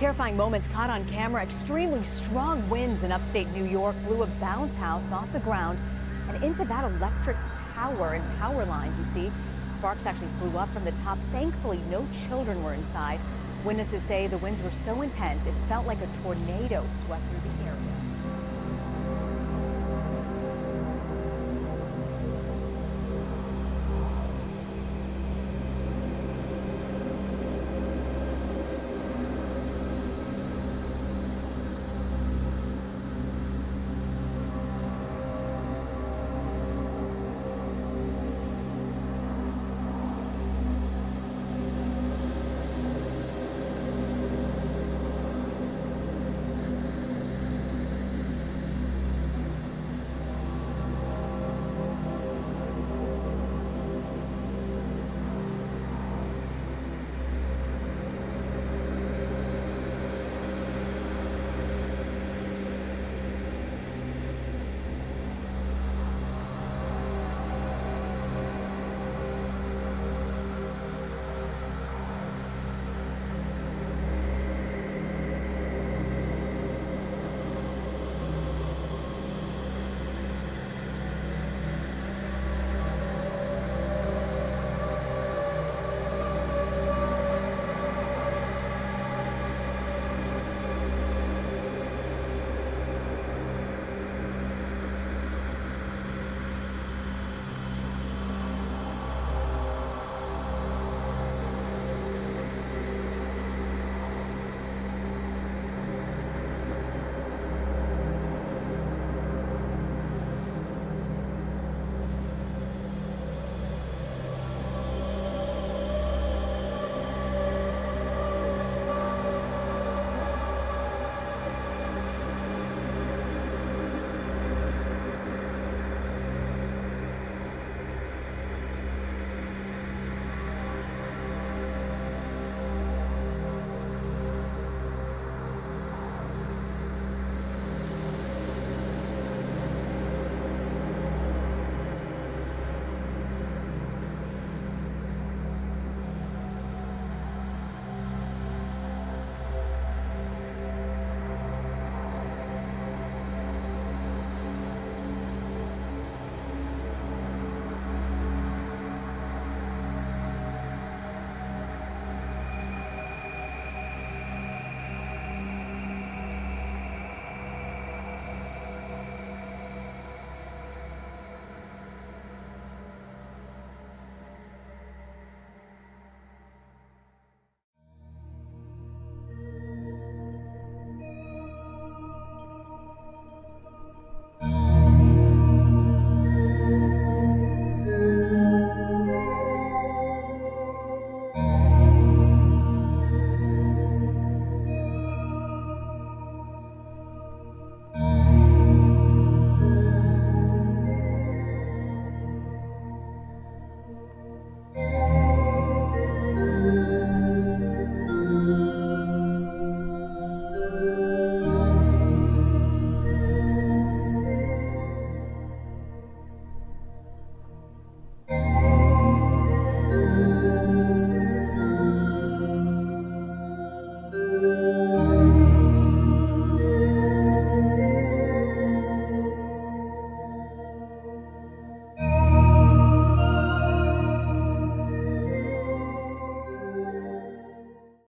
Terrifying moments caught on camera. Extremely strong winds in upstate New York blew a bounce house off the ground and into that electric tower and power lines. You see, sparks actually flew up from the top. Thankfully, no children were inside. Witnesses say the winds were so intense it felt like a tornado swept through the area.